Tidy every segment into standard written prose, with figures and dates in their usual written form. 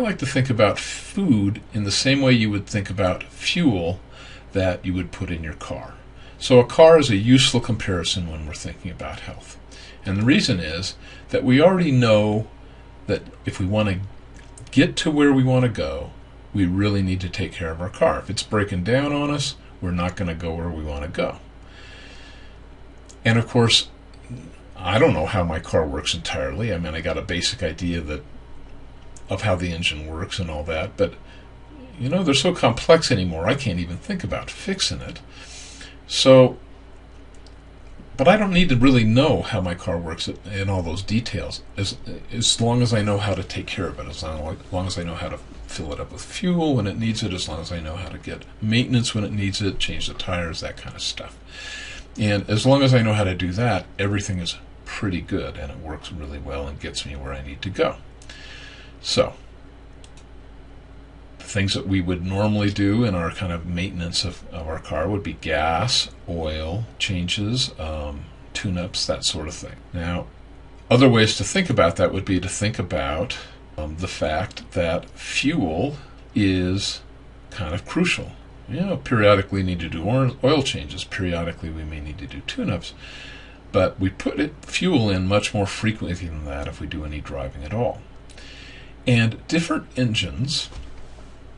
like to think about food in the same way you would think about fuel that you would put in your car. So a car is a useful comparison when we're thinking about health. And the reason is that we already know that if we want to get to where we want to go, we really need to take care of our car. If it's breaking down on us, we're not going to go where we want to go. And of course, I don't know how my car works entirely. I mean, I got a basic idea of how the engine works and all that, but they're so complex anymore, I can't even think about fixing it. So, but I don't need to really know how my car works in all those details, as long as I know how to take care of it, as long as I know how to fill it up with fuel when it needs it, as long as I know how to get maintenance when it needs it, change the tires, that kind of stuff. And as long as I know how to do that, everything is pretty good, and it works really well and gets me where I need to go. So, the things that we would normally do in our kind of maintenance of our car would be gas, oil changes, tune-ups, that sort of thing. Now, other ways to think about that would be to think about the fact that fuel is kind of crucial. Periodically need to do oil changes. Periodically we may need to do tune-ups. But we put fuel in much more frequently than that if we do any driving at all. And different engines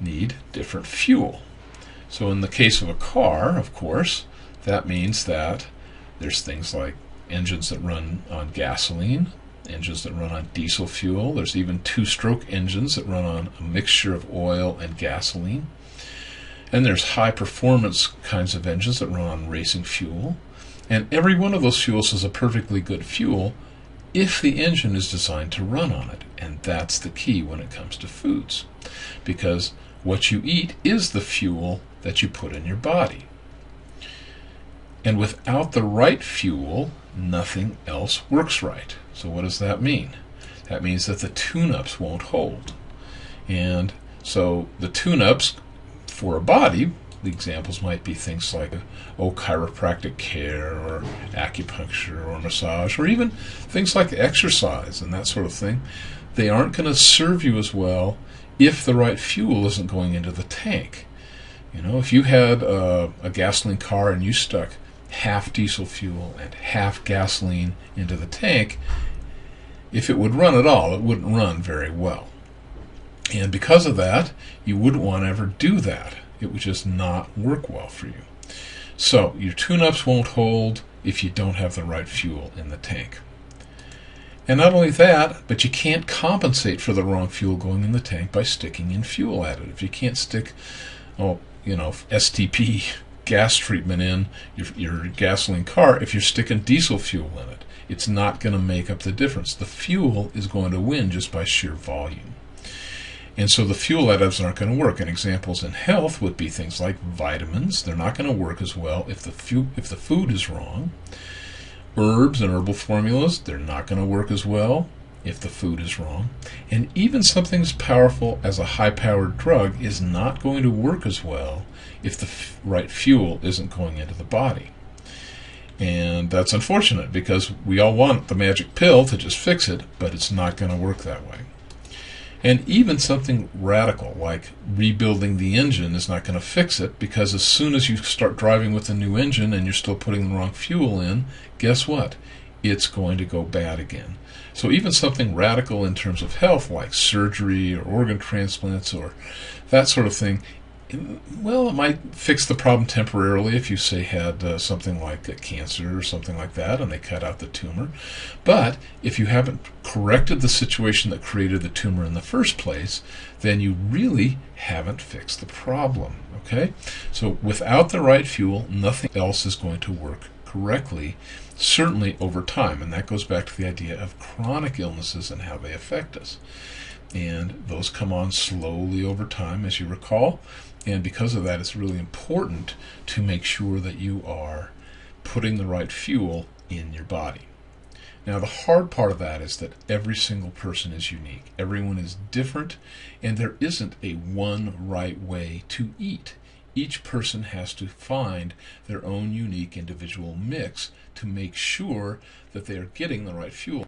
need different fuel. So in the case of a car, of course, that means that there's things like engines that run on gasoline, engines that run on diesel fuel. There's even two-stroke engines that run on a mixture of oil and gasoline. And there's high-performance kinds of engines that run on racing fuel. And every one of those fuels is a perfectly good fuel if the engine is designed to run on it. And that's the key when it comes to foods. Because what you eat is the fuel that you put in your body. And without the right fuel, nothing else works right. So what does that mean? That means that the tune-ups won't hold. And so the tune-ups for a body, the examples might be things like chiropractic care or acupuncture or massage, or even things like exercise and that sort of thing. They aren't going to serve you as well if the right fuel isn't going into the tank. If you had a gasoline car and you stuck half diesel fuel and half gasoline into the tank, if it would run at all, it wouldn't run very well. And because of that, you wouldn't want to ever do that. It would just not work well for you. So your tune-ups won't hold if you don't have the right fuel in the tank. And not only that, but you can't compensate for the wrong fuel going in the tank by sticking in fuel additive. You can't stick, STP gas treatment in your gasoline car if you're sticking diesel fuel in it. It's not going to make up the difference. The fuel is going to win just by sheer volume. And so the fuel additives aren't going to work. And examples in health would be things like vitamins. They're not going to work as well if the food is wrong. Herbs and herbal formulas, they're not going to work as well if the food is wrong. And even something as powerful as a high-powered drug is not going to work as well if the right fuel isn't going into the body. And that's unfortunate because we all want the magic pill to just fix it, but it's not going to work that way. And even something radical like rebuilding the engine is not going to fix it, because as soon as you start driving with a new engine and you're still putting the wrong fuel in, guess what? It's going to go bad again. So even something radical in terms of health like surgery or organ transplants or that sort of thing, well, it might fix the problem temporarily if you, say, had something like a cancer or something like that and they cut out the tumor. But if you haven't corrected the situation that created the tumor in the first place, then you really haven't fixed the problem. Okay? So without the right fuel, nothing else is going to work correctly, certainly over time. And that goes back to the idea of chronic illnesses and how they affect us. And those come on slowly over time, as you recall. And because of that, it's really important to make sure that you are putting the right fuel in your body. Now, the hard part of that is that every single person is unique. Everyone is different, and there isn't a one right way to eat. Each person has to find their own unique individual mix to make sure that they are getting the right fuel.